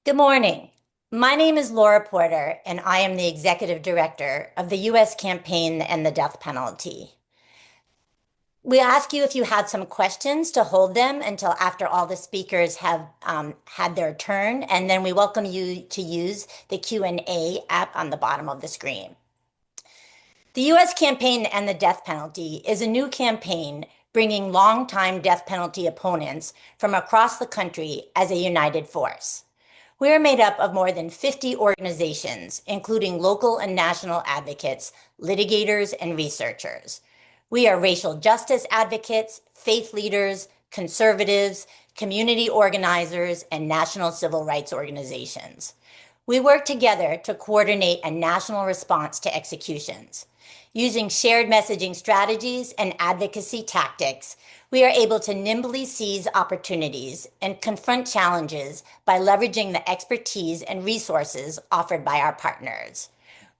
Good morning. My name is Laura Porter, and I am the Executive Director of the U.S. Campaign to End the Death Penalty. We ask you if you had some questions to hold them until after all the speakers have had their turn, and then we welcome you to use the Q&A app on the bottom of the screen. The U.S. Campaign to End the Death Penalty is a new campaign bringing longtime death penalty opponents from across the country as a united force. We are made up of more than 50 organizations, including local and national advocates, litigators, and researchers. We are racial justice advocates, faith leaders, conservatives, community organizers, and national civil rights organizations. We work together to coordinate a national response to executions. Using shared messaging strategies and advocacy tactics, we are able to nimbly seize opportunities and confront challenges by leveraging the expertise and resources offered by our partners.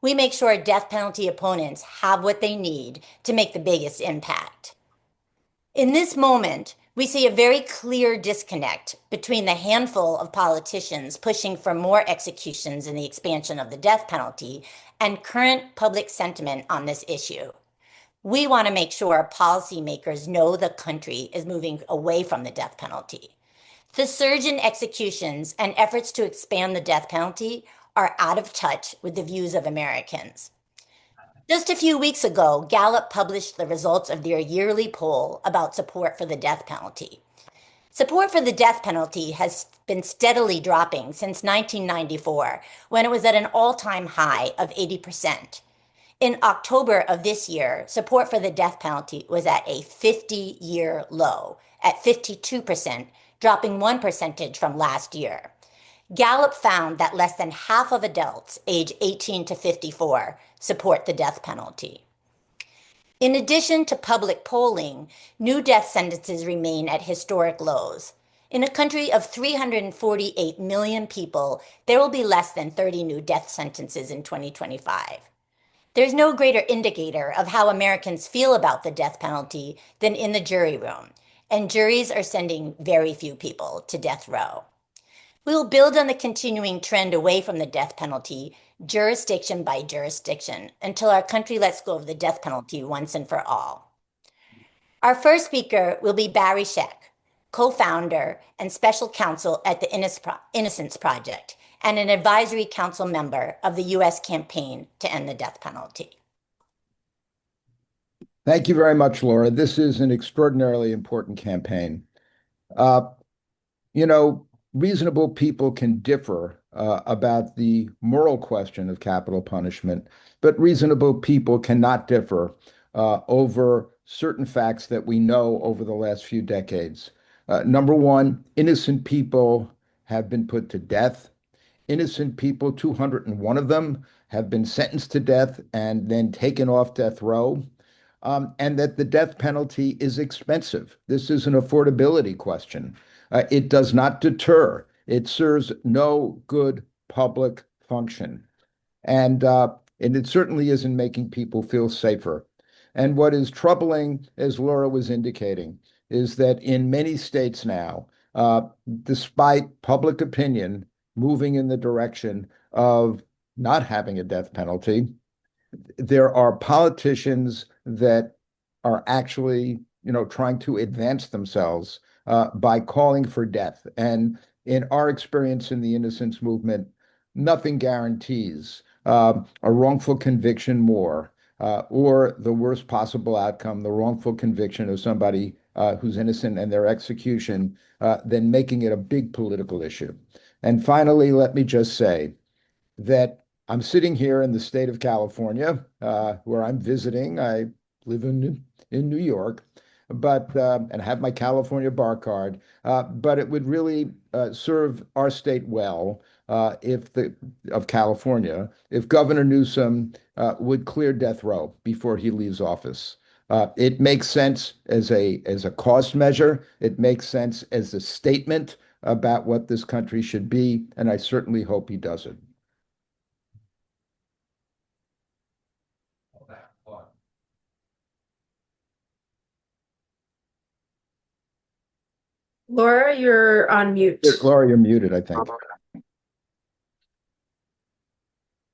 We make sure death penalty opponents have what they need to make the biggest impact. In this moment, we see a very clear disconnect between the handful of politicians pushing for more executions and the expansion of the death penalty and current public sentiment on this issue. We want to make sure policymakers know the country is moving away from the death penalty. The surge in executions and efforts to expand the death penalty are out of touch with the views of Americans. Just a few weeks ago, Gallup published the results of their yearly poll about support for the death penalty. Support for the death penalty has been steadily dropping since 1994, when it was at an all-time high of 80%. In October of this year, support for the death penalty was at a 50-year low, at 52%, dropping 1% from last year. Gallup found that less than half of adults age 18 to 54 support the death penalty. In addition to public polling, new death sentences remain at historic lows. In a country of 348 million people, there will be less than 30 new death sentences in 2025. There's no greater indicator of how Americans feel about the death penalty than in the jury room, and juries are sending very few people to death row. We will build on the continuing trend away from the death penalty, jurisdiction by jurisdiction, until our country lets go of the death penalty once and for all. Our first speaker will be Barry Scheck, co-founder and special counsel at the Innocence Project, and an advisory council member of the U.S. Campaign to End the Death Penalty. Thank you very much, Laura. This is an extraordinarily important campaign. Uh, Reasonable people can differ about the moral question of capital punishment, but reasonable people cannot differ over certain facts that we know over the last few decades. Number one, innocent people have been put to death. Innocent people, 201 of them, have been sentenced to death and then taken off death row. And that the death penalty is expensive. This is an affordability question. It does not deter. It serves no good public function. And it certainly isn't making people feel safer. And what is troubling, as Laura was indicating, is that in many states now, despite public opinion moving in the direction of not having a death penalty, there are politicians that are actually, trying to advance themselves by calling for death. And in our experience in the innocence movement, nothing guarantees a wrongful conviction more, or the worst possible outcome, the wrongful conviction of somebody who's innocent and their execution, than making it a big political issue. And finally, let me just say that I'm sitting here in the state of California, where I'm visiting. I live in New York, but and have my California bar card. But it would really serve our state well of California if Governor Newsom would clear death row before he leaves office. It makes sense as a cost measure. It makes sense as a statement about what this country should be, and I certainly hope he does it. Laura, you're on mute. Laura, you're muted, I think.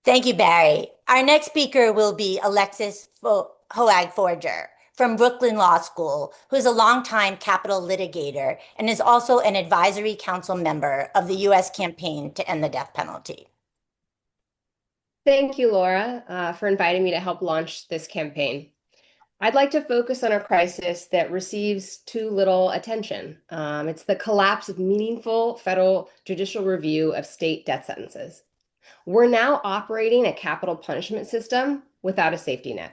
Thank you, Barry. Our next speaker will be Alexis Hoag Forger from Brooklyn Law School, who is a longtime capital litigator and is also an advisory council member of the U.S. campaign to end the death penalty. Thank you, Laura, for inviting me to help launch this campaign. I'd like to focus on a crisis that receives too little attention. It's the collapse of meaningful federal judicial review of state death sentences. We're now operating a capital punishment system without a safety net.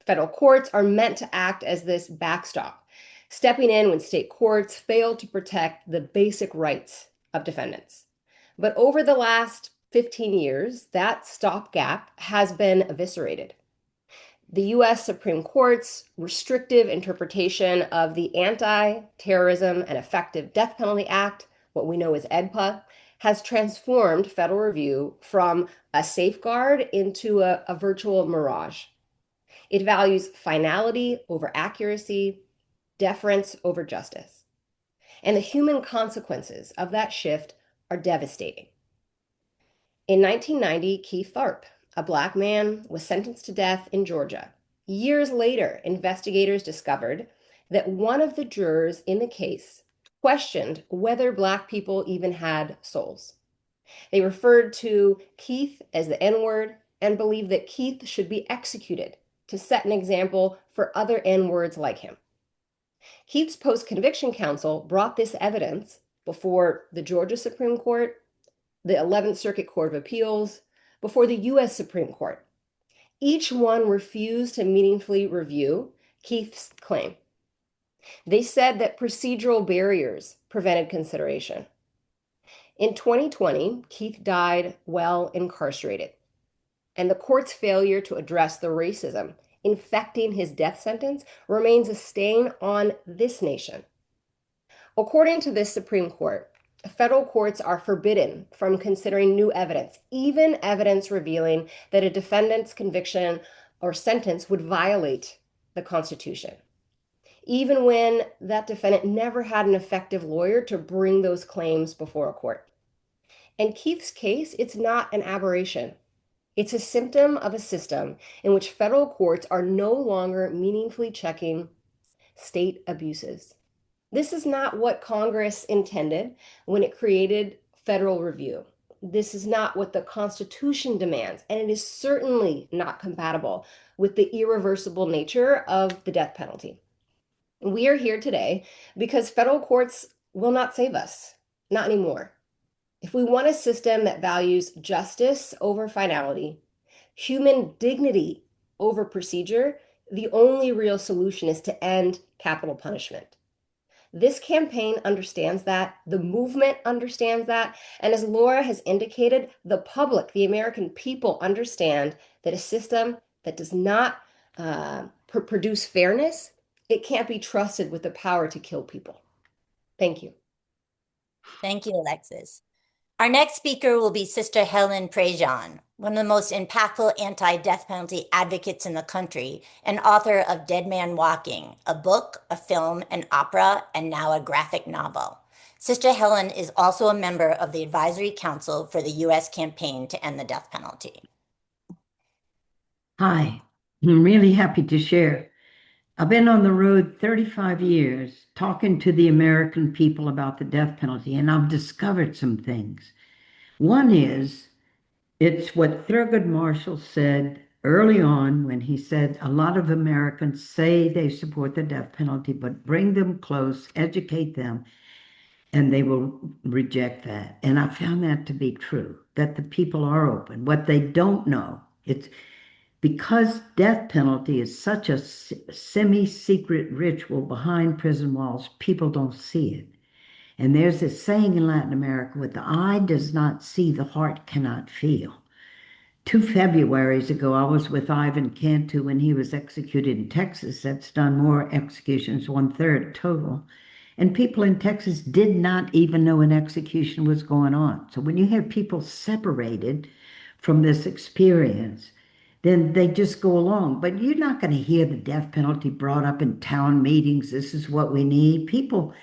Federal courts are meant to act as this backstop, stepping in when state courts fail to protect the basic rights of defendants. But over the last 15 years, that stopgap has been eviscerated. The US Supreme Court's restrictive interpretation of the Anti-Terrorism and Effective Death Penalty Act, what we know as AEDPA, has transformed federal review from a safeguard into a virtual mirage. It values finality over accuracy, deference over justice. And the human consequences of that shift are devastating. In 1990, Keith Tharp, a Black man, was sentenced to death in Georgia. Years later, investigators discovered that one of the jurors in the case questioned whether Black people even had souls. They referred to Keith as the N-word and believed that Keith should be executed to set an example for other N-words like him. Keith's post-conviction counsel brought this evidence before the Georgia Supreme Court, the 11th Circuit Court of Appeals, before the US Supreme Court. Each one refused to meaningfully review Keith's claim. They said that procedural barriers prevented consideration. In 2020, Keith died while incarcerated, and the court's failure to address the racism infecting his death sentence remains a stain on this nation. According to this Supreme Court, federal courts are forbidden from considering new evidence, even evidence revealing that a defendant's conviction or sentence would violate the Constitution, even when that defendant never had an effective lawyer to bring those claims before a court. In Keith's case, it's not an aberration. It's a symptom of a system in which federal courts are no longer meaningfully checking state abuses. This is not what Congress intended when it created federal review. This is not what the Constitution demands, and it is certainly not compatible with the irreversible nature of the death penalty. We are here today because federal courts will not save us, not anymore. If we want a system that values justice over finality, human dignity over procedure, the only real solution is to end capital punishment. This campaign understands that, the movement understands that, and as Laura has indicated, the public, the American people understand that a system that does not produce fairness, it can't be trusted with the power to kill people. Thank you. Thank you, Alexis. Our next speaker will be Sister Helen Prejean, one of the most impactful anti-death penalty advocates in the country and author of Dead Man Walking, a book, a film, an opera, and now a graphic novel. Sister Helen is also a member of the Advisory Council for the U.S. campaign to end the death penalty. Hi, I'm really happy to share. I've been on the road 35 years talking to the American people about the death penalty, and I've discovered some things. One is, it's what Thurgood Marshall said early on when he said a lot of Americans say they support the death penalty, but bring them close, educate them, and they will reject that. And I found that to be true, that the people are open. What they don't know, it's because death penalty is such a semi-secret ritual behind prison walls, people don't see it. And there's this saying in Latin America, what the eye does not see, the heart cannot feel. 2 Februaries ago, I was with Ivan Cantu when he was executed in Texas. That's done more executions, 1/3 total. And people in Texas did not even know an execution was going on. So when you have people separated from this experience, then they just go along. But you're not going to hear the death penalty brought up in town meetings. This is what we need. People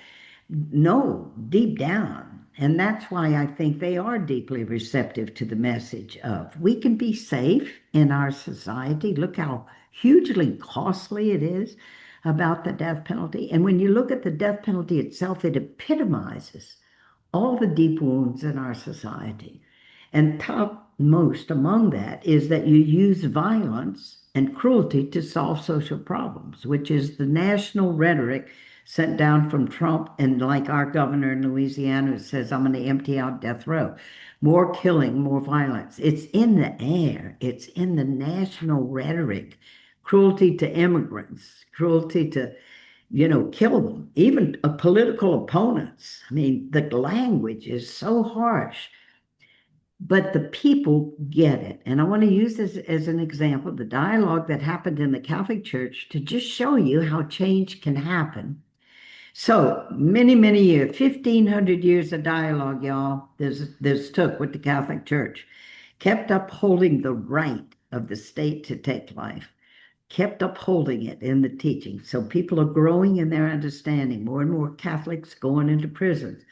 No, deep down. And that's why I think they are deeply receptive to the message of we can be safe in our society. Look how hugely costly it is about the death penalty. And when you look at the death penalty itself, it epitomizes all the deep wounds in our society. And topmost among that is that you use violence and cruelty to solve social problems, which is the national rhetoric sent down from Trump and like our governor in Louisiana who says, I'm going to empty out death row. More killing, more violence. It's in the air. It's in the national rhetoric. Cruelty to immigrants, cruelty to kill them, even political opponents. I mean, the language is so harsh, but the people get it. And I want to use this as an example, the dialogue that happened in the Catholic Church to just show you how change can happen. So many, many years, 1,500 years of dialogue, y'all, this took with the Catholic Church, kept upholding the right of the state to take life, kept upholding it in the teaching. So people are growing in their understanding. More and more Catholics going into prisons,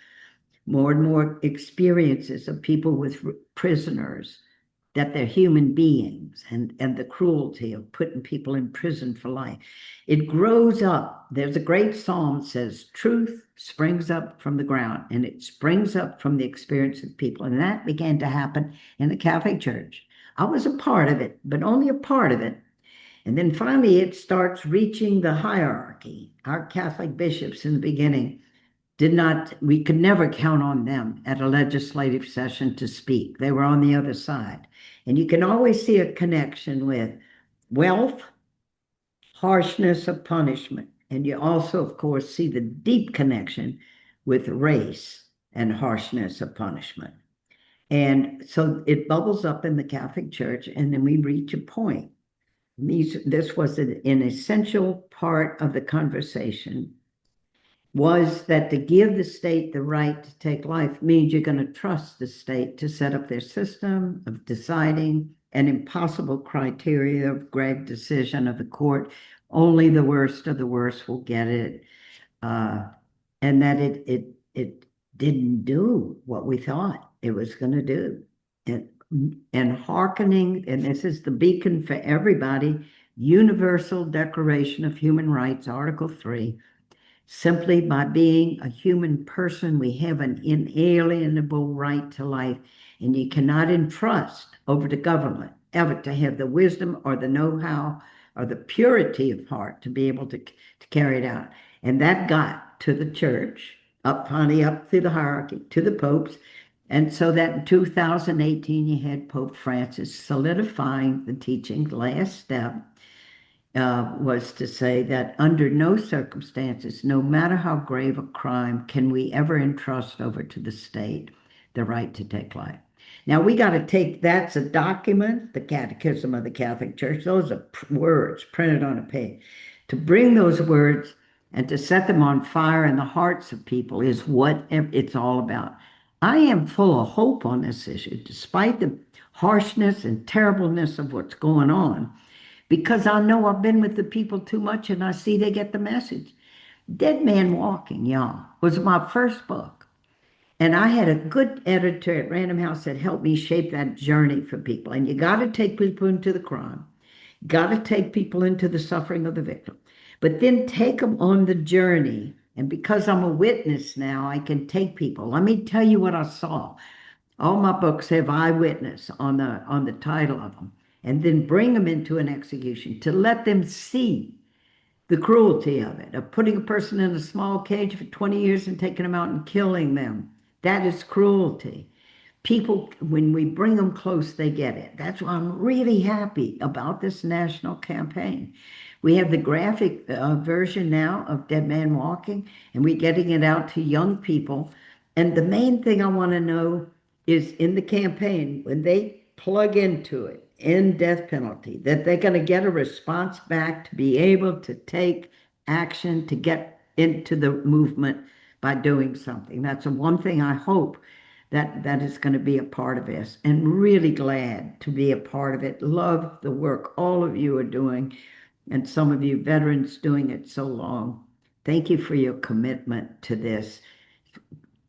more and more experiences of people with prisoners, that they're human beings, and the cruelty of putting people in prison for life. It grows up. There's a great psalm that says, truth springs up from the ground, and it springs up from the experience of people. And that began to happen in the Catholic Church. I was a part of it, but only a part of it. And then finally, it starts reaching the hierarchy. Our Catholic bishops in the beginning we could never count on them at a legislative session to speak. They were on the other side. And you can always see a connection with wealth, harshness of punishment. And you also, of course, see the deep connection with race and harshness of punishment. And so it bubbles up in the Catholic Church, and then we reach a point. This was an essential part of the conversation, was that to give the state the right to take life means you're going to trust the state to set up their system of deciding an impossible criteria of Gregg decision of the court. Only the worst of the worst will get it. And that it didn't do what we thought it was going to do. And hearkening, and this is the beacon for everybody, Universal Declaration of Human Rights, Article 3. Simply by being a human person, we have an inalienable right to life, and you cannot entrust over the government ever to have the wisdom or the know-how or the purity of heart to be able to carry it out. And that got to the church, finally up through the hierarchy, to the popes. And so that in 2018, you had Pope Francis solidifying the teaching. Last step was to say that under no circumstances, no matter how grave a crime, can we ever entrust over to the state the right to take life. Now we got to take, that's a document, the Catechism of the Catholic Church. Those are words printed on a page. To bring those words and to set them on fire in the hearts of people is what it's all about. I am full of hope on this issue, despite the harshness and terribleness of what's going on, because I know I've been with the people too much and I see they get the message. Dead Man Walking, y'all, was my first book. And I had a good editor at Random House that helped me shape that journey for people. And you got to take people into the crime, got to take people into the suffering of the victim, but then take them on the journey. And because I'm a witness now, I can take people. Let me tell you what I saw. All my books have eyewitness on the title of them, and then bring them into an execution to let them see the cruelty of it, of putting a person in a small cage for 20 years and taking them out and killing them. That is cruelty. People, when we bring them close, they get it. That's why I'm really happy about this national campaign. We have the graphic version now of Dead Man Walking, and we're getting it out to young people. And the main thing I want to know is in the campaign, when they plug into it, end death penalty, that they're going to get a response back to be able to take action, to get into the movement by doing something. That's the one thing I hope that is going to be a part of this, and really glad to be a part of it. Love the work all of you are doing, and some of you veterans doing it so long. Thank you for your commitment to this.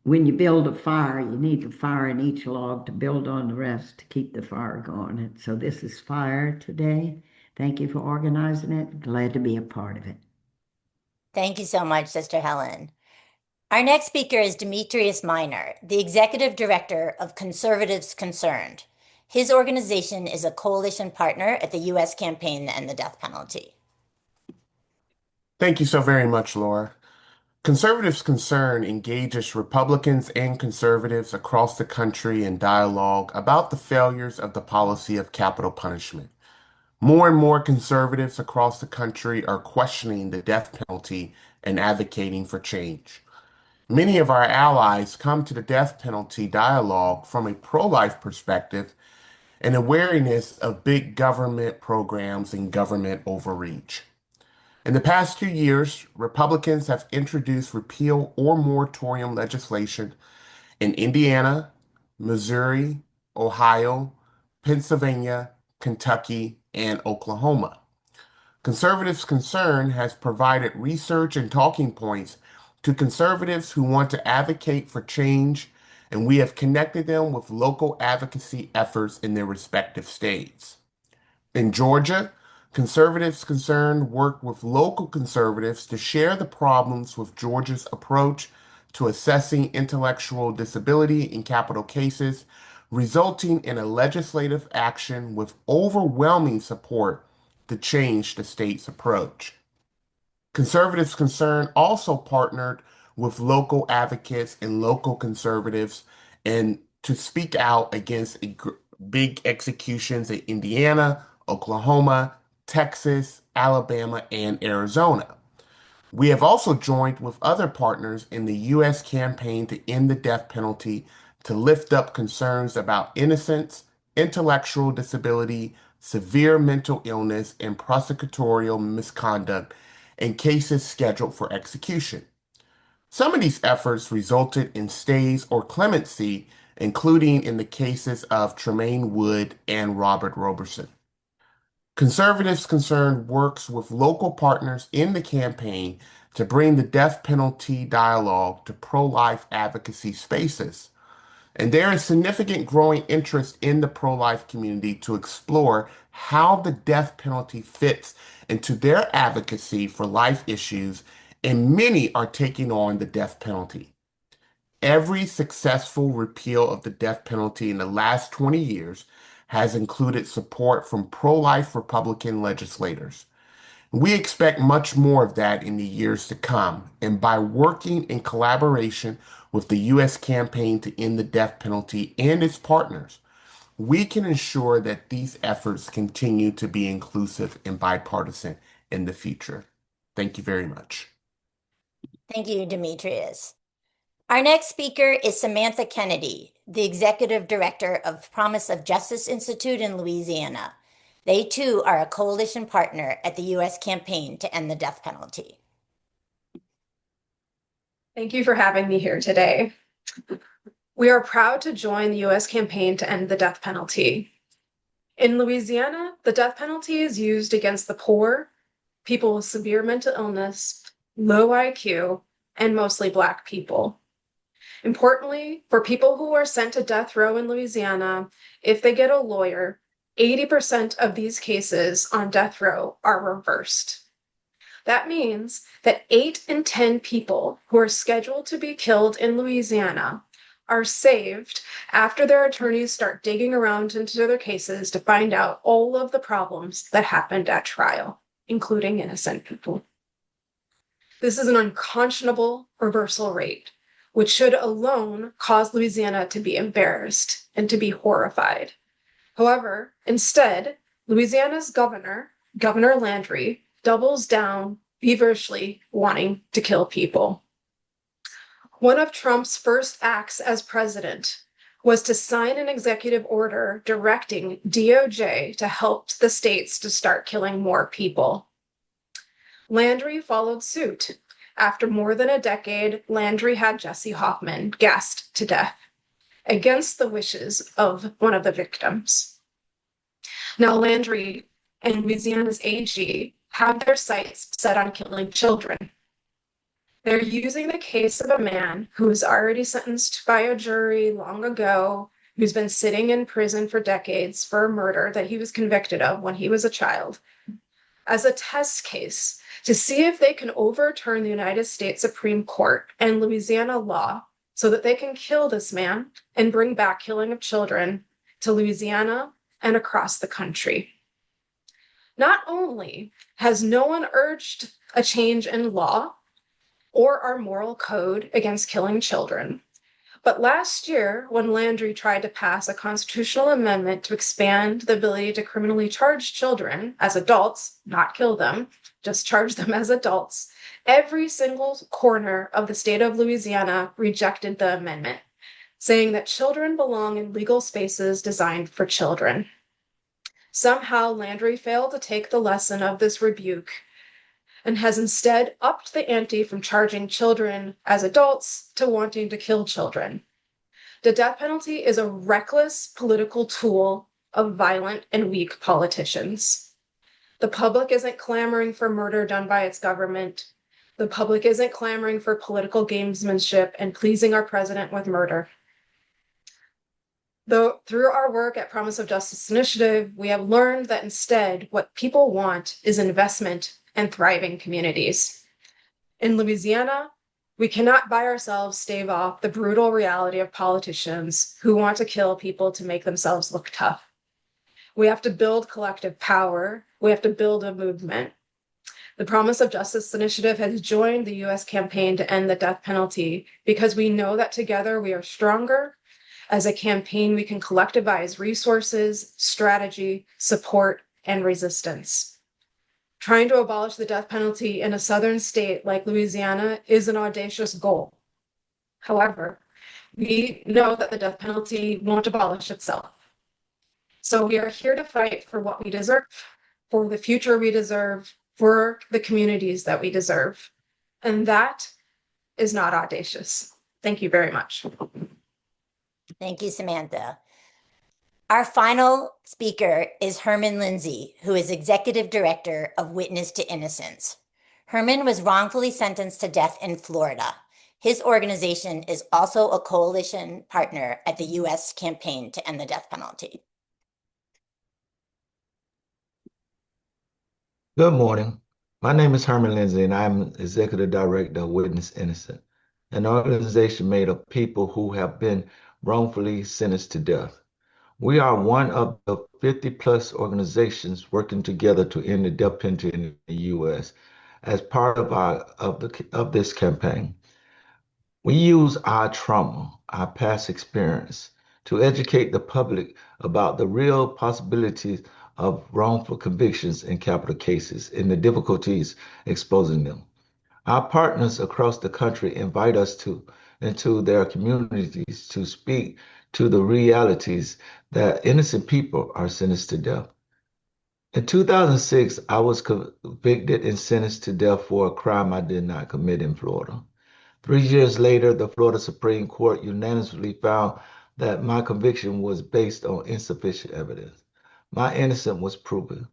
When you build a fire, you need the fire in each log to build on the rest to keep the fire going. And so this is fire today. Thank you for organizing it. Glad to be a part of it. Thank you so much, Sister Helen. Our next speaker is Demetrius Minor, the Executive Director of Conservatives Concerned. His organization is a coalition partner at the U.S. campaign to end the death penalty. Thank you so very much, Laura. Conservatives Concern engages Republicans and conservatives across the country in dialogue about the failures of the policy of capital punishment. More and more conservatives across the country are questioning the death penalty and advocating for change. Many of our allies come to the death penalty dialogue from a pro-life perspective and awareness of big government programs and government overreach. In the past 2 years, Republicans have introduced repeal or moratorium legislation in Indiana, Missouri, Ohio, Pennsylvania, Kentucky, and Oklahoma. Conservatives Concern has provided research and talking points to conservatives who want to advocate for change, and we have connected them with local advocacy efforts in their respective states. In Georgia, Conservatives Concerned work with local conservatives to share the problems with Georgia's approach to assessing intellectual disability in capital cases, resulting in a legislative action with overwhelming support to change the state's approach. Conservatives Concerned also partnered with local advocates and local conservatives and to speak out against big executions in Indiana, Oklahoma, Texas, Alabama, and Arizona. We have also joined with other partners in the U.S. campaign to end the death penalty to lift up concerns about innocence, intellectual disability, severe mental illness, and prosecutorial misconduct in cases scheduled for execution. Some of these efforts resulted in stays or clemency, including in the cases of Tremaine Wood and Robert Roberson. Conservatives Concerned works with local partners in the campaign to bring the death penalty dialogue to pro-life advocacy spaces. And there is significant growing interest in the pro-life community to explore how the death penalty fits into their advocacy for life issues, and many are taking on the death penalty. Every successful repeal of the death penalty in the last 20 years has included support from pro-life Republican legislators. We expect much more of that in the years to come, and by working in collaboration with the U.S. campaign to end the death penalty and its partners, we can ensure that these efforts continue to be inclusive and bipartisan in the future. Thank you very much. Thank you, Demetrius. Our next speaker is Samantha Kennedy, the Executive Director of Promise of Justice Institute in Louisiana. They too are a coalition partner at the U.S. campaign to end the death penalty. Thank you for having me here today. We are proud to join the U.S. campaign to end the death penalty. In Louisiana, the death penalty is used against the poor, people with severe mental illness, low IQ, and mostly Black people. Importantly, for people who are sent to death row in Louisiana, if they get a lawyer, 80% of these cases on death row are reversed. That means that 8 in 10 people who are scheduled to be killed in Louisiana are saved after their attorneys start digging around into their cases to find out all of the problems that happened at trial, including innocent people. This is an unconscionable reversal rate, which should alone cause Louisiana to be embarrassed and to be horrified. However, instead, Louisiana's governor, Governor Landry, doubles down feverishly wanting to kill people. One of Trump's first acts as president was to sign an executive order directing DOJ to help the states to start killing more people. Landry followed suit. After more than a decade, Landry had Jesse Hoffman gassed to death against the wishes of one of the victims. Now, Landry and Louisiana's AG have their sights set on killing children. They're using the case of a man who was already sentenced by a jury long ago, who's been sitting in prison for decades for a murder that he was convicted of when he was a child, as a test case to see if they can overturn the United States Supreme Court and Louisiana law so that they can kill this man and bring back killing of children to Louisiana and across the country. Not only has no one urged a change in law or our moral code against killing children, but last year, when Landry tried to pass a constitutional amendment to expand the ability to criminally charge children as adults, not kill them, just charge them as adults, every single corner of the state of Louisiana rejected the amendment, saying that children belong in legal spaces designed for children. Somehow, Landry failed to take the lesson of this rebuke and has instead upped the ante from charging children as adults to wanting to kill children. The death penalty is a reckless political tool of violent and weak politicians. The public isn't clamoring for murder done by its government. The public isn't clamoring for political gamesmanship and pleasing our president with murder. Though through our work at Promise of Justice Initiative, we have learned that instead what people want is investment and thriving communities. In Louisiana, we cannot by ourselves stave off the brutal reality of politicians who want to kill people to make themselves look tough. We have to build collective power. We have to build a movement. The Promise of Justice Initiative has joined the US campaign to end the death penalty because we know that together we are stronger. As a campaign, we can collectivize resources, strategy, support, and resistance. Trying to abolish the death penalty in a southern state like Louisiana is an audacious goal. However, we know that the death penalty won't abolish itself. So we are here to fight for what we deserve, for the future we deserve, for the communities that we deserve. And that is not audacious. Thank you very much. Thank you, Samantha. Our final speaker is Herman Lindsay, who is Executive Director of Witness to Innocence. Herman was wrongfully sentenced to death in Florida. His organization is also a coalition partner at the U.S. campaign to end the death penalty. Good morning. My name is Herman Lindsay, and I'm Executive Director of Witness Innocent, an organization made of people who have been wrongfully sentenced to death. We are one of the 50-plus organizations working together to end the death penalty in the U.S. As part of this campaign, we use our trauma, our past experience, to educate the public about the real possibilities of wrongful convictions in capital cases and the difficulties exposing them. Our partners across the country invite us into their communities to speak to the realities that innocent people are sentenced to death. In 2006, I was convicted and sentenced to death for a crime I did not commit in Florida. 3 years later, the Florida Supreme Court unanimously found that my conviction was based on insufficient evidence. My innocence was proven.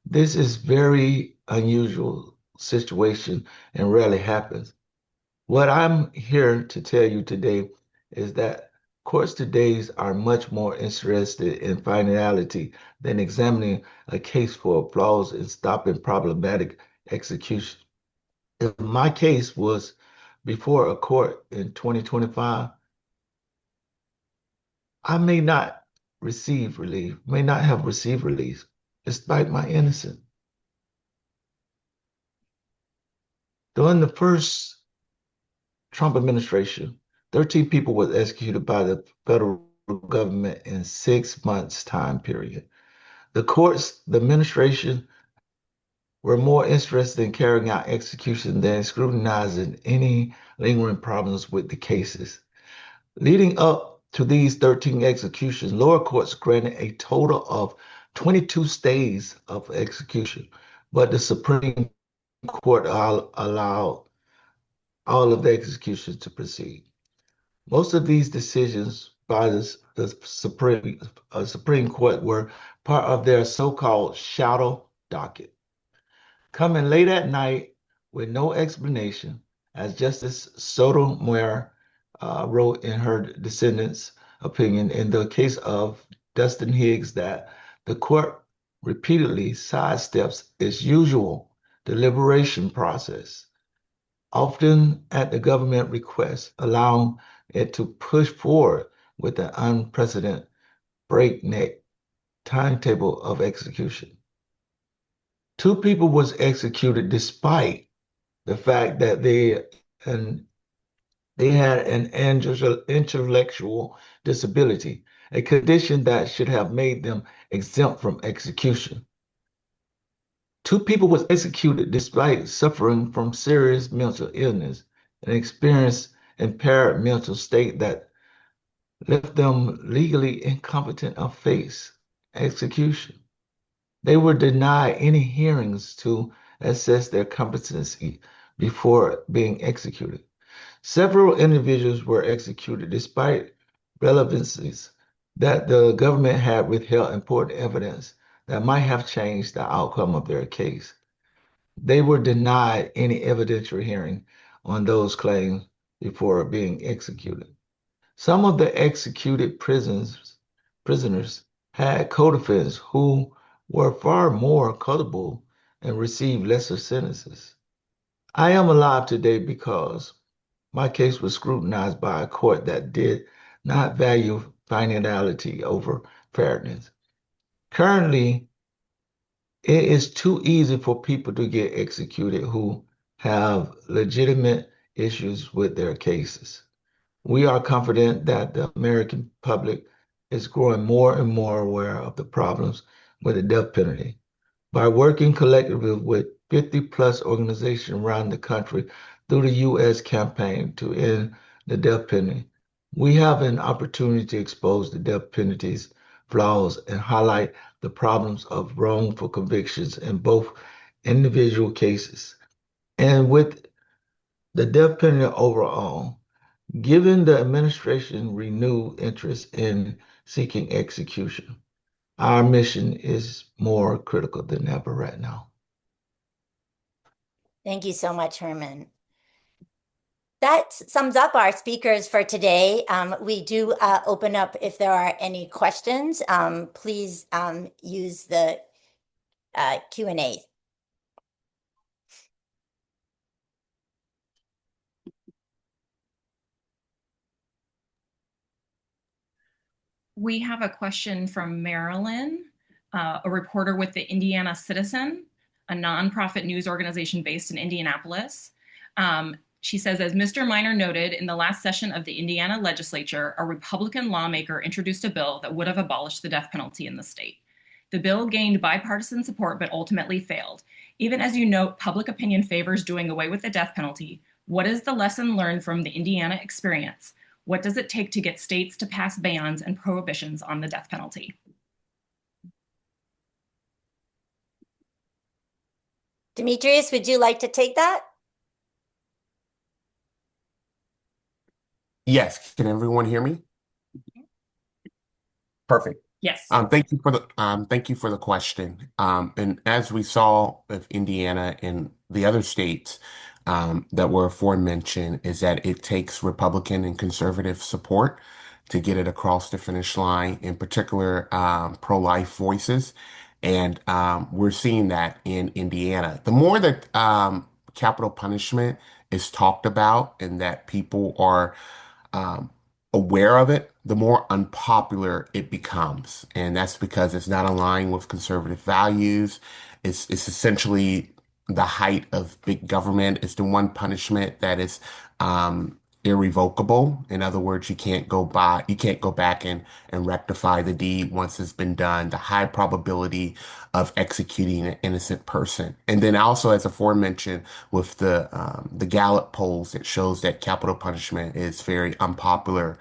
This is very unusual situation and rarely happens. What I'm here to tell you today is that courts today are much more interested in finality than examining a case for flaws in stopping problematic execution. If my case was before a court in 2025, I may not receive relief, may not have received relief, despite my innocence. During the first Trump administration, 13 people were executed by the federal government in 6 months time period. The courts, the administration were more interested in carrying out execution than scrutinizing any lingering problems with the cases. Leading up to these 13 executions, lower courts granted a total of 22 stays of execution, but the Supreme Court allowed all of the executions to proceed. Most of these decisions by the Supreme Court were part of their so-called shadow docket, coming late at night with no explanation As Justice Sotomayor wrote in her descendant's opinion in the case of Dustin Higgs, that the court repeatedly sidesteps its usual deliberation process, often at the government request, allowing it to push forward with an unprecedented breakneck timetable of execution. Two people was executed despite the fact that and they had an intellectual disability, a condition that should have made them exempt from execution. Two people was executed despite suffering from serious mental illness and experienced impaired mental state that left them legally incompetent to face execution. They were denied any hearings to assess their competency before being executed. Several individuals were executed despite relevancies that the government had withheld important evidence that might have changed the outcome of their case. They were denied any evidentiary hearing on those claims before being executed. Some of the executed prisoners had co-defendants who were far more culpable and received lesser sentences. I am alive today because my case was scrutinized by a court that did not value finality over fairness. Currently, it is too easy for people to get executed who have legitimate issues with their cases. We are confident that the American public is growing more and more aware of the problems with the death penalty. By working collectively with 50 plus organizations around the country through the U.S. campaign to end the death penalty, we have an opportunity to expose the death penalty's flaws and highlight the problems of wrongful convictions in both individual cases and with the death penalty overall. Given the administration renewed interest in seeking execution, our mission is more critical than ever right now. Thank you so much, Herman. That sums up our speakers for today. We do open up if there are any questions. Please use the Q&A. We have a question from Marilyn, a reporter with the Indiana Citizen, a nonprofit news organization based in Indianapolis. She says, as Mr. Minor noted, in the last session of the Indiana legislature, a Republican lawmaker introduced a bill that would have abolished the death penalty in the state. The bill gained bipartisan support, but ultimately failed. Even as you note, public opinion favors doing away with the death penalty. What is the lesson learned from the Indiana experience? What does it take to get states to pass bans and prohibitions on the death penalty? Demetrius, would you like to take that? Yes. Can everyone hear me? Perfect. Yes. Thank you for the question. And as we saw with Indiana and the other states that were aforementioned, is that it takes Republican and conservative support to get it across the finish line, in particular pro-life voices. And we're seeing that in Indiana. The more that capital punishment is talked about and that people are um, aware of it, the more unpopular it becomes. And that's because it's not aligned with conservative values. It's essentially the height of big government. It's the one punishment that is irrevocable. In other words, you can't go back and rectify the deed once it's been done. The high probability of executing an innocent person. And then also, as aforementioned, with the Gallup polls, it shows that capital punishment is very unpopular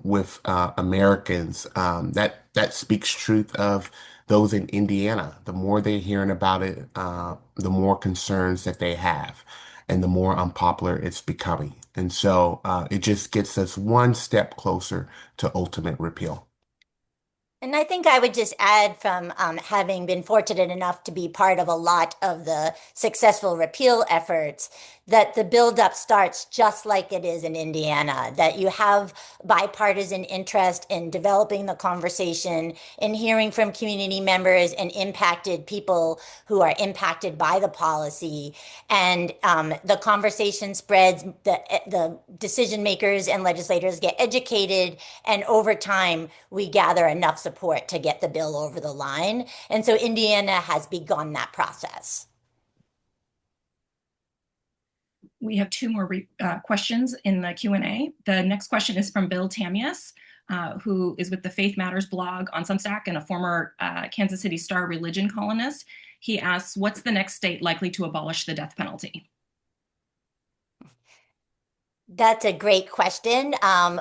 with Americans. That speaks truth of those in Indiana. The more they're hearing about it, the more concerns that they have, and the more unpopular it's becoming. And so it just gets us one step closer to ultimate repeal. And I think I would just add from having been fortunate enough to be part of a lot of the successful repeal efforts that the buildup starts just like it is in Indiana, that you have bipartisan interest in developing the conversation, in hearing from community members and impacted people who are impacted by the policy. And the conversation spreads, the decision makers and legislators get educated, and over time, we gather enough support to get the bill over the line. And so Indiana has begun that process. We have two more questions in the Q&A. The next question is from Bill Tamias, who is with the Faith Matters blog on Substack and a former Kansas City Star religion columnist. He asks, what's the next state likely to abolish the death penalty? That's a great question.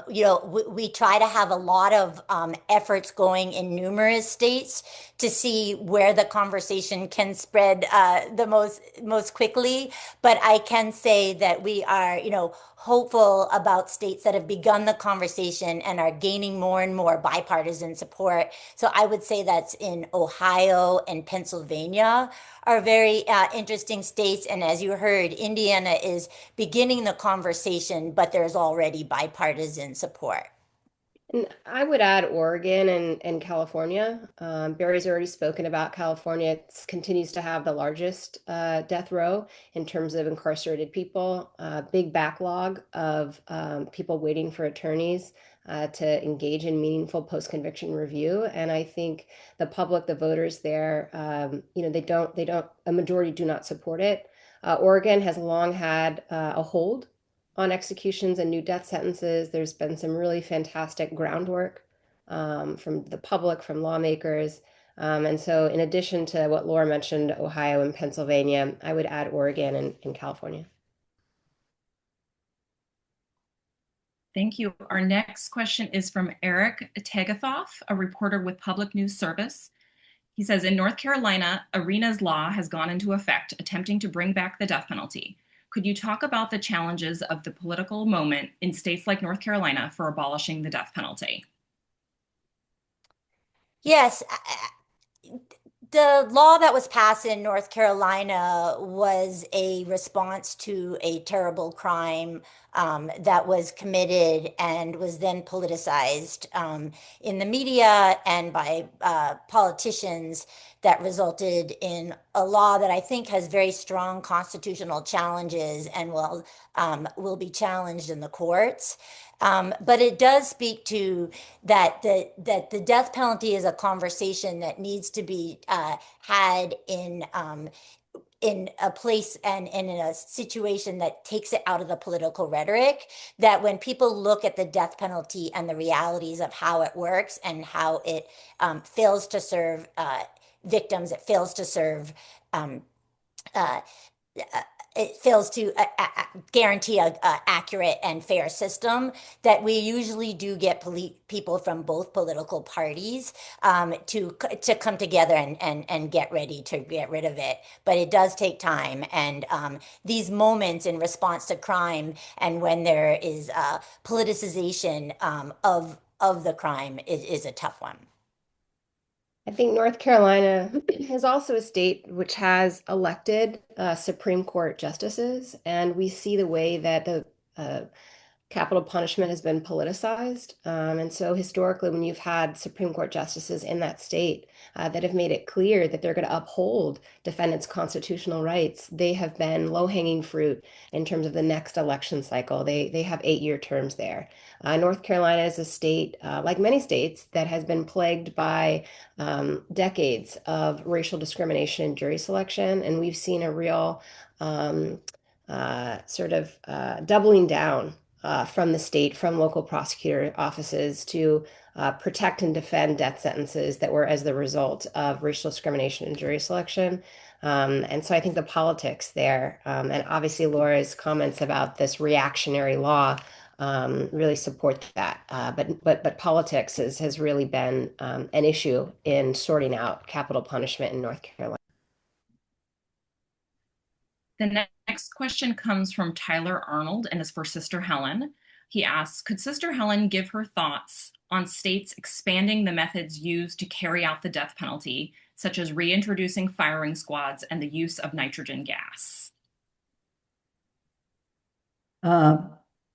We try to have a lot of efforts going in numerous states to see where the conversation can spread the most quickly. But I can say that we are, hopeful about states that have begun the conversation and are gaining more and more bipartisan support. So I would say that's in Ohio and Pennsylvania are very interesting states. And as you heard, Indiana is beginning the conversation, but there's already bipartisan support. And I would add Oregon and California. Barry's already spoken about California. It continues to have the largest death row in terms of incarcerated people, big backlog of people waiting for attorneys to engage in meaningful post-conviction review. And I think the public, the voters there, a majority do not support it. Oregon has long had a hold on executions and new death sentences. There's been some really fantastic groundwork from the public, from lawmakers. And so, in addition to what Laura mentioned, Ohio and Pennsylvania, I would add Oregon and California. Thank you. Our next question is from Eric Tegathoff, a reporter with Public News Service. He says, in North Carolina, Arena's law has gone into effect, attempting to bring back the death penalty. Could you talk about the challenges of the political moment in states like North Carolina for abolishing the death penalty? Yes, the law that was passed in North Carolina was a response to a terrible crime that was committed and was then politicized in the media and by politicians that resulted in a law that I think has very strong constitutional challenges and will be challenged in the courts. But it does speak to that the death penalty is a conversation that needs to be had in a place and in a situation that takes it out of the political rhetoric, that when people look at the death penalty and the realities of how it works and how it fails to serve victims, it fails to serve it fails to guarantee a accurate and fair system, that we usually do get people from both political parties to come together and get ready to get rid of it. But it does take time. And these moments in response to crime and when there is politicization of the crime is a tough one. I think North Carolina is also a state which has elected Supreme Court justices, and we see the way that the capital punishment has been politicized. And so historically, when you've had Supreme Court justices in that state that have made it clear that they're going to uphold defendants' constitutional rights, they have been low-hanging fruit in terms of the next election cycle. They have 8-year terms there. North Carolina is a state, like many states, that has been plagued by decades of racial discrimination in jury selection, and we've seen a real doubling down from the state, from local prosecutor offices to protect and defend death sentences that were as the result of racial discrimination in jury selection. And so I think the politics there, and obviously Laura's comments about this reactionary law really support that. But politics has really been an issue in sorting out capital punishment in North Carolina. The next question comes from Tyler Arnold and is for Sister Helen. He asks, could Sister Helen give her thoughts on states expanding the methods used to carry out the death penalty, such as reintroducing firing squads and the use of nitrogen gas? Uh,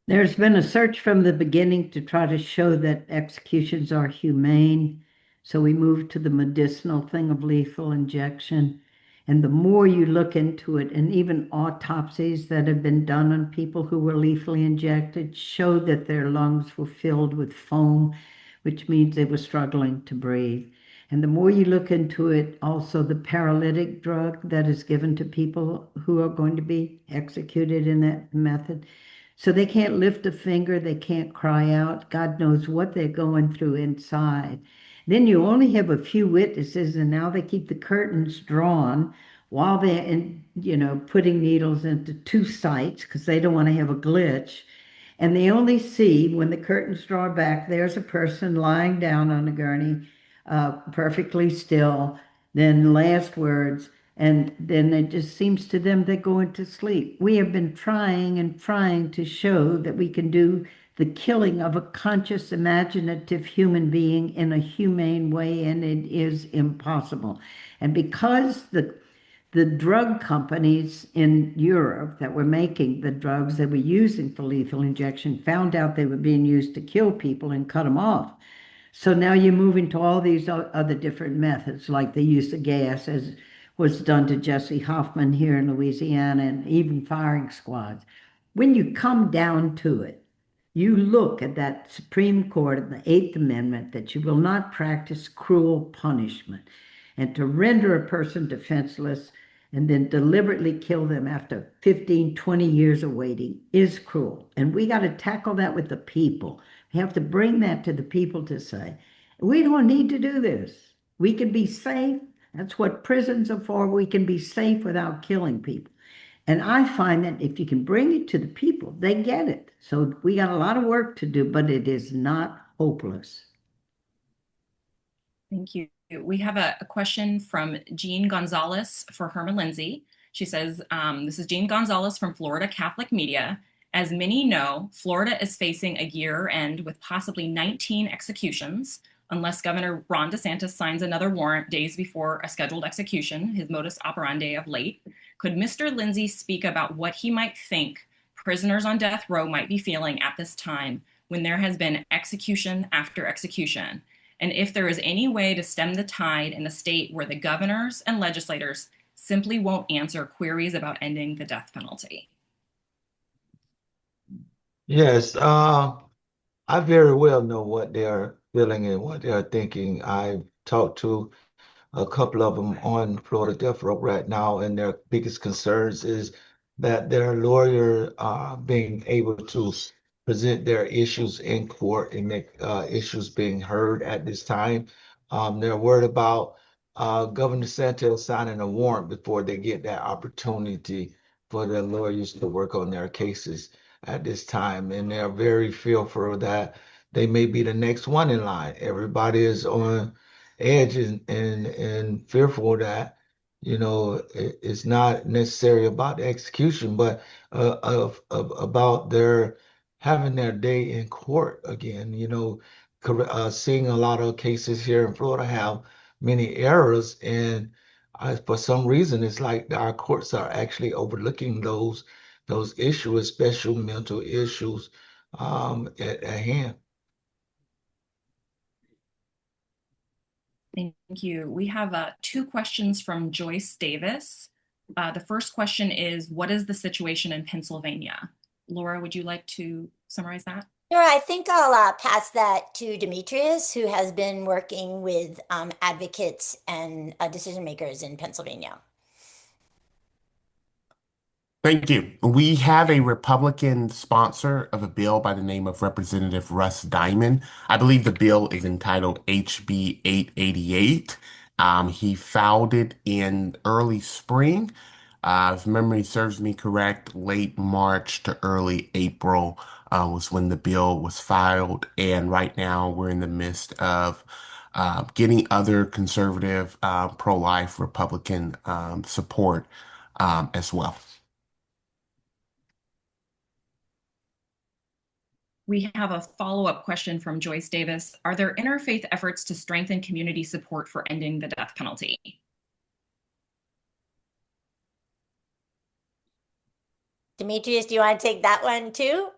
there's been a search from the beginning to try to show that executions are humane. So we moved to the medicinal thing of lethal injection. And the more you look into it, and even autopsies that have been done on people who were lethally injected show that their lungs were filled with foam, which means they were struggling to breathe. And the more you look into it, also the paralytic drug that is given to people who are going to be executed in that method. So they can't lift a finger, they can't cry out. God knows what they're going through inside. Then you only have a few witnesses, and now they keep the curtains drawn while they're putting needles into two sites because they don't want to have a glitch. And they only see when the curtains draw back, there's a person lying down on a gurney, perfectly still. Then last words, and then it just seems to them they're going to sleep. We have been trying and trying to show that we can do the killing of a conscious, imaginative human being in a humane way, and it is impossible. And because the drug companies in Europe that were making the drugs they were using for lethal injection found out they were being used to kill people and cut them off. So now you're moving to all these other different methods, like the use of gas, as was done to Jesse Hoffman here in Louisiana, and even firing squads. When you come down to it, you look at that Supreme Court and the Eighth Amendment that you will not practice cruel punishment, and to render a person defenseless and then deliberately kill them after 15, 20 years of waiting is cruel. And we got to tackle that with the people. We have to bring that to the people to say, we don't need to do this. We can be safe. That's what prisons are for. We can be safe without killing people. And I find that if you can bring it to the people, they get it. So we got a lot of work to do, but it is not hopeless. Thank you. We have a question from Jean Gonzalez for Herman Lindsay. She says, this is Jean Gonzalez from Florida Catholic Media. As many know, Florida is facing a year end with possibly 19 executions, unless Governor Ron DeSantis signs another warrant days before a scheduled execution, his modus operandi of late. Could Mr. Lindsay speak about what he might think prisoners on death row might be feeling at this time when there has been execution after execution? And if there is any way to stem the tide in a state where the governors and legislators simply won't answer queries about ending the death penalty. Yes, I very well know what they are feeling and what they are thinking. I've talked to a couple of them on Florida Death Row right now, and their biggest concerns is that their lawyer being able to present their issues in court and make issues being heard at this time. They're worried about Governor DeSantis signing a warrant before they get that opportunity for their lawyers to work on their cases at this time, and they're very fearful that they may be the next one in line. Everybody is on edge and fearful that it's not necessarily about the execution, but about their having their day in court again. Seeing a lot of cases here in Florida have many errors, and for some reason, it's like our courts are actually overlooking those issues, special mental issues at hand. Thank you. We have two questions from Joyce Davis. The first question is, what is the situation in Pennsylvania? Laura, would you like to summarize that? Sure, I think I'll pass that to Demetrius, who has been working with advocates and decision makers in Pennsylvania. Thank you. We have a Republican sponsor of a bill by the name of Representative Russ Diamond. I believe the bill is entitled HB 888. He filed it in early spring. If memory serves me correct, late March to early April was when the bill was filed. And right now we're in the midst of getting other conservative, pro-life Republican support as well. We have a follow-up question from Joyce Davis. Are there interfaith efforts to strengthen community support for ending the death penalty? Demetrius, do you want to take that one too?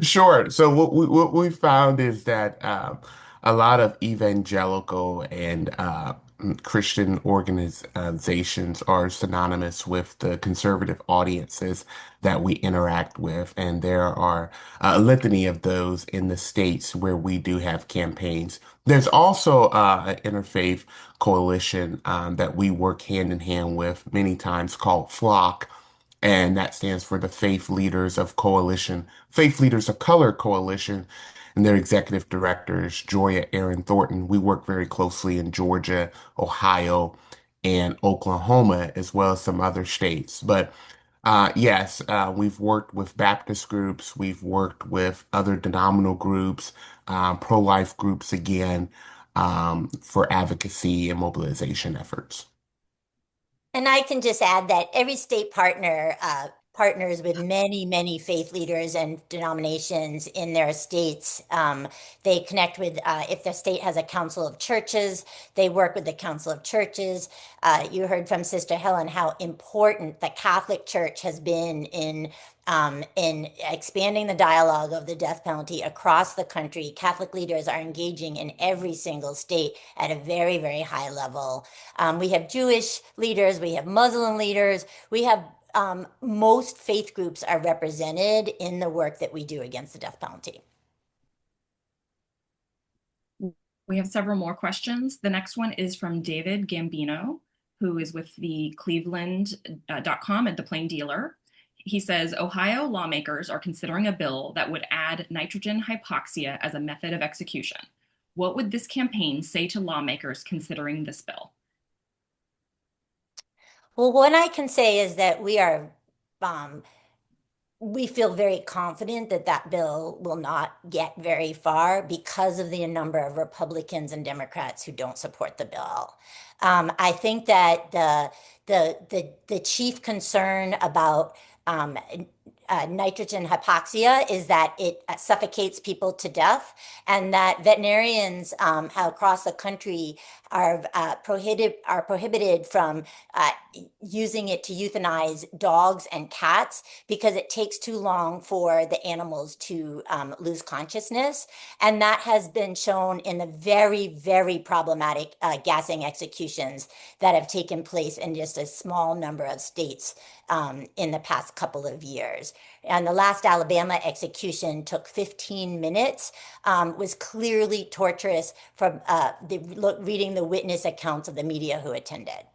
Sure. So what we found is that a lot of evangelical and Christian organizations are synonymous with the conservative audiences that we interact with, and there are a litany of those in the states where we do have campaigns. There's also an interfaith coalition that we work hand in hand with many times called Flock, and that stands for the Faith Leaders of Coalition, Faith Leaders of Color Coalition, and their executive directors, Joya Aaron Thornton. We work very closely in Georgia, Ohio, and Oklahoma, as well as some other states. But yes, we've worked with Baptist groups, we've worked with other denominational groups, pro-life groups again, for advocacy and mobilization efforts. And I can just add that every state partner partners with many, many faith leaders and denominations in their states. They connect with, if the state has a council of churches, they work with the council of churches. You heard from Sister Helen how important the Catholic Church has been in expanding the dialogue of the death penalty across the country. Catholic leaders are engaging in every single state at a very, very high level. We have Jewish leaders, we have Muslim leaders, we have most faith groups are represented in the work that we do against the death penalty. We have several more questions. The next one is from David Gambino, who is with the Cleveland.com at the Plain Dealer. He says, Ohio lawmakers are considering a bill that would add nitrogen hypoxia as a method of execution. What would this campaign say to lawmakers considering this bill? Well, what I can say is that we feel very confident that that bill will not get very far because of the number of Republicans and Democrats who don't support the bill. I think that the chief concern about nitrogen hypoxia is that it suffocates people to death, and that veterinarians across the country are prohibited from using it to euthanize dogs and cats because it takes too long for the animals to lose consciousness. And that has been shown in the very, very problematic gassing executions that have taken place in just a small number of states in the past couple of years. And the last Alabama execution took 15 minutes, was clearly torturous from reading the witness accounts of the media who attended.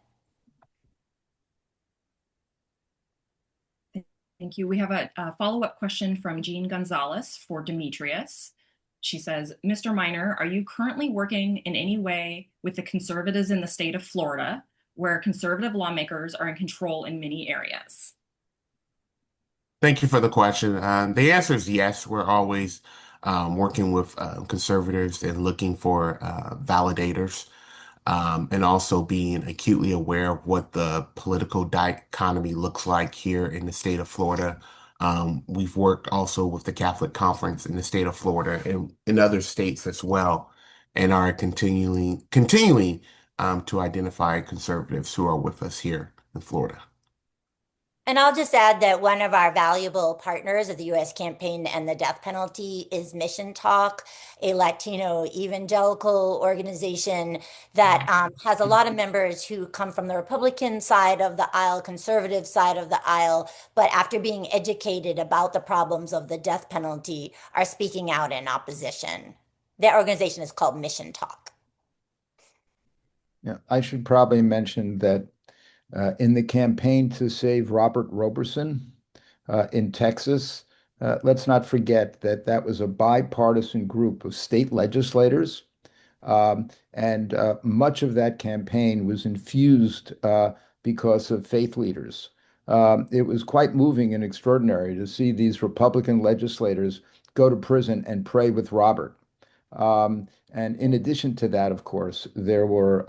Thank you. We have a follow-up question from Jean Gonzalez for Demetrius. She says, Mr. Minor, are you currently working in any way with the conservatives in the state of Florida, where conservative lawmakers are in control in many areas? Thank you for the question. The answer is yes. We're always working with conservatives and looking for validators, and also being acutely aware of what the political dichotomy looks like here in the state of Florida. We've worked also with the Catholic Conference in the state of Florida and in other states as well, and are continuing to identify conservatives who are with us here in Florida. And I'll just add that one of our valuable partners of the U.S. campaign and the death penalty is Mission Talk, a Latino evangelical organization that has a lot of members who come from the Republican side of the aisle, conservative side of the aisle, but after being educated about the problems of the death penalty, are speaking out in opposition. Their organization is called Mission Talk. Yeah, I should probably mention that in the campaign to save Robert Roberson in Texas, let's not forget that that was a bipartisan group of state legislators. And much of that campaign was infused because of faith leaders. It was quite moving and extraordinary to see these Republican legislators go to prison and pray with Robert. And in addition to that, of course, there were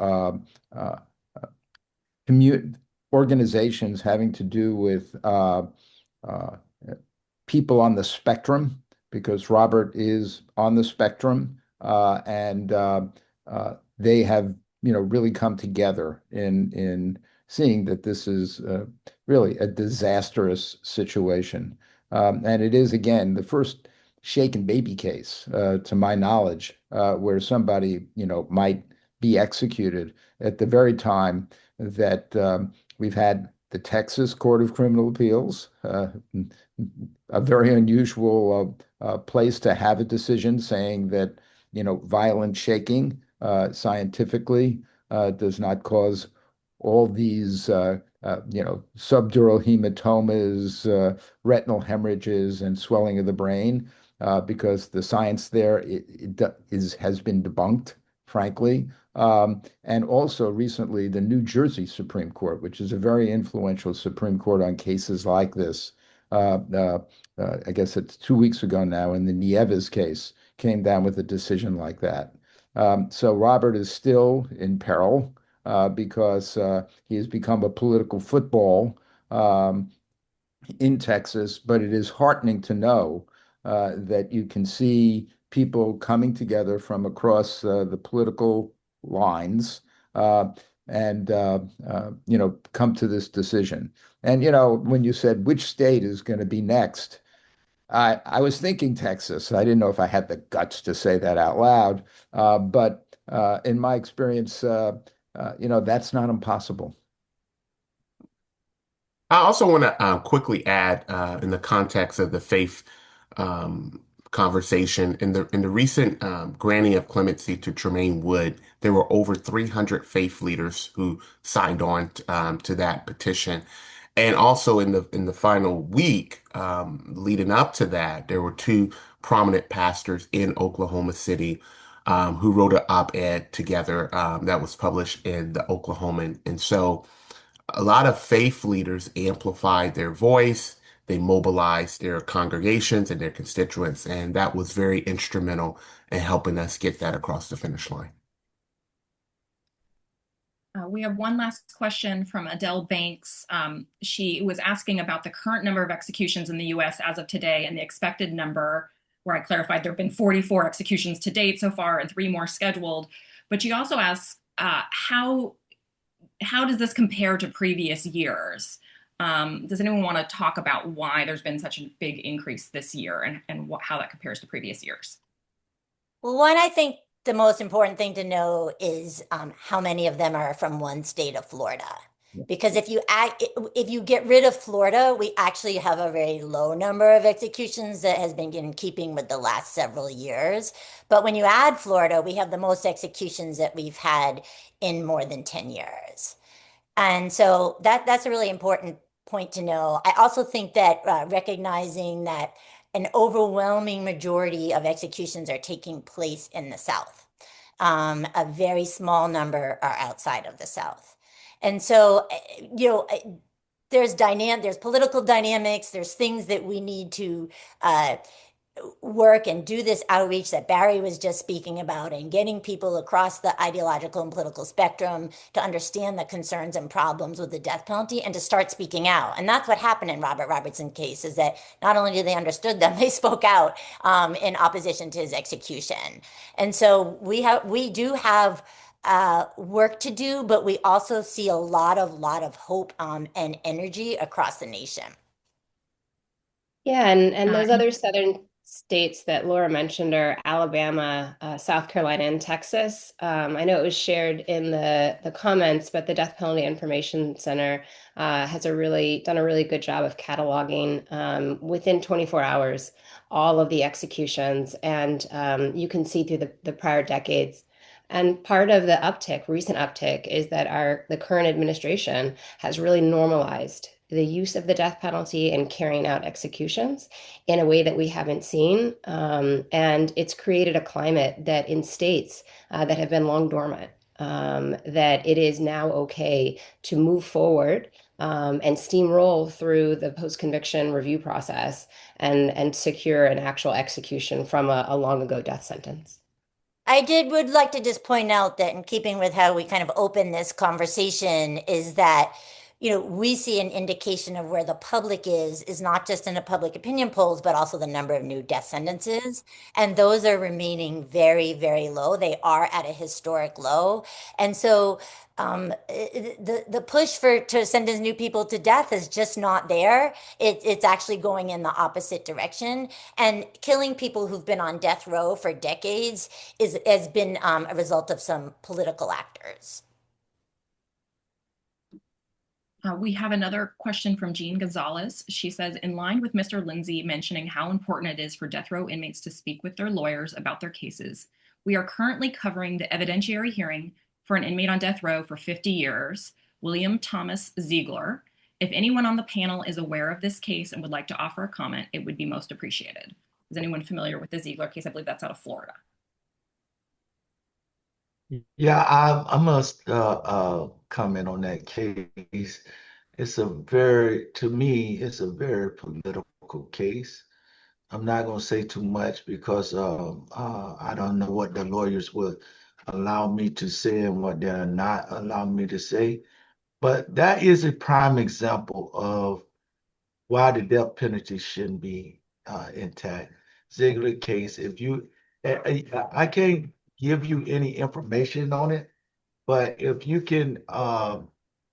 organizations having to do with uh, people on the spectrum, because Robert is on the spectrum, and they have, really come together in seeing that this is really a disastrous situation. And it is, again, the first shaken baby case, to my knowledge, where somebody, might be executed at the very time that we've had the Texas Court of Criminal Appeals, a very unusual place to have a decision saying that, violent shaking scientifically does not cause all these, subdural hematomas, retinal hemorrhages, and swelling of the brain, because the science there has been debunked, frankly. And also recently, the New Jersey Supreme Court, which is a very influential Supreme Court on cases like this, uh, uh, I guess it's 2 weeks ago now, in the Nieves case, came down with a decision like that. So Robert is still in peril because he has become a political football um, in Texas, but it is heartening to know that you can see people coming together from across the political lines uh, and come to this decision. And, when you said which state is going to be next, I was thinking Texas. I didn't know if I had the guts to say that out loud, but in my experience, that's not impossible. I also want to quickly add, in the context of the faith um, conversation, in the recent granting of clemency to Tremaine Wood, there were over 300 faith leaders who signed on to that petition. And also in the final week leading up to that, there were two prominent pastors in Oklahoma City who wrote an op-ed together that was published in the Oklahoman. And so a lot of faith leaders amplified their voice. They mobilized their congregations and their constituents, and that was very instrumental in helping us get that across the finish line. We have one last question from Adele Banks. She was asking about the current number of executions in the US as of today and the expected number, where I clarified there have been 44 executions to date so far and 3 more scheduled. But she also asks, how does this compare to previous years? Does anyone want to talk about why there's been such a big increase this year and how that compares to previous years? Well, one, I think the most important thing to know is how many of them are from one state of Florida. Because if you get rid of Florida, we actually have a very low number of executions that has been in keeping with the last several years. But when you add Florida, we have the most executions that we've had in more than 10 years. And so that's a really important point to know. I also think that recognizing that an overwhelming majority of executions are taking place in the South. A very small number are outside of the South. And so, there's political dynamics, there's things that we need to work and do this outreach that Barry was just speaking about, and getting people across the ideological and political spectrum to understand the concerns and problems with the death penalty and to start speaking out. And that's what happened in Robert Robertson's case, is that not only did they understood them, they spoke out in opposition to his execution. And so we do have work to do, but we also see a lot of hope and energy across the nation. Yeah, and Uh, those other southern states that Laura mentioned are Alabama, South Carolina, and Texas. I know it was shared in the comments, but the Death Penalty Information Center has done a really good job of cataloging within 24 hours all of the executions, and you can see through the prior decades. And part of the recent uptick, is that the current administration has really normalized the use of the death penalty and carrying out executions in a way that we haven't seen. And it's created a climate that in states that have been long dormant, that it is now okay to move forward and steamroll through the post-conviction review process and secure an actual execution from a long ago death sentence. Would like to just point out that, in keeping with how we kind of open this conversation, is that we see an indication of where the public is not just in the public opinion polls, but also the number of new death sentences. And those are remaining very, very low. They are at a historic low. And so the push to sentence new people to death is just not there. It's actually going in the opposite direction. And killing people who've been on death row for decades has been a result of some political actors. We have another question from Jean Gonzalez. She says, in line with Mr. Lindsay mentioning how important it is for death row inmates to speak with their lawyers about their cases, we are currently covering the evidentiary hearing for an inmate on death row for 50 years, William Thomas Ziegler. If anyone on the panel is aware of this case and would like to offer a comment, it would be most appreciated. Is anyone familiar with the Ziegler case? I believe that's out of Florida. Yeah, I must comment on that case. To me, it's a very political case. I'm not going to say too much because I don't know what the lawyers would allow me to say and what they're not allowing me to say. But that is a prime example of why the death penalty shouldn't be intact. Ziegler case, if you, I can't give you any information on it, but if you can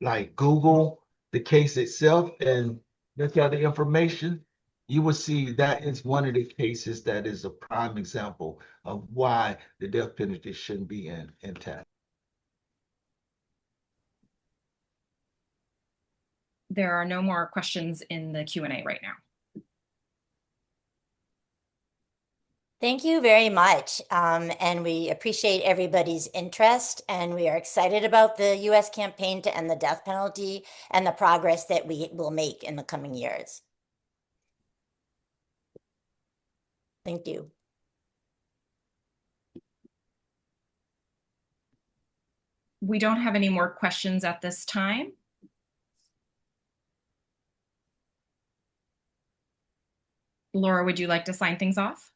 like Google the case itself and look at the information, you will see that is one of the cases that is a prime example of why the death penalty shouldn't be intact. There are no more questions in the Q&A right now. Thank you very much. And we appreciate everybody's interest, and we are excited about the U.S. campaign to end the death penalty and the progress that we will make in the coming years. Thank you. We don't have any more questions at this time. Laura, would you like to sign things off?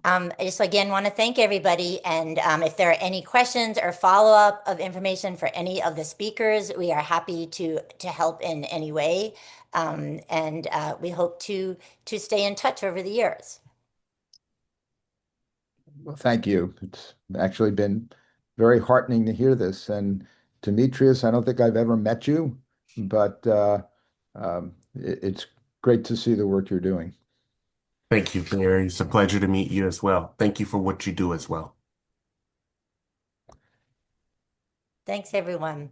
I just again want to thank everybody. And if there are any questions or follow-up of information for any of the speakers, we are happy to help in any way. And we hope to stay in touch over the years. Well, thank you. It's actually been very heartening to hear this. And Demetrius, I don't think I've ever met you, but it's great to see the work you're doing. Thank you, Barry. It's a pleasure to meet you as well. Thank you for what you do as well. Thanks, everyone.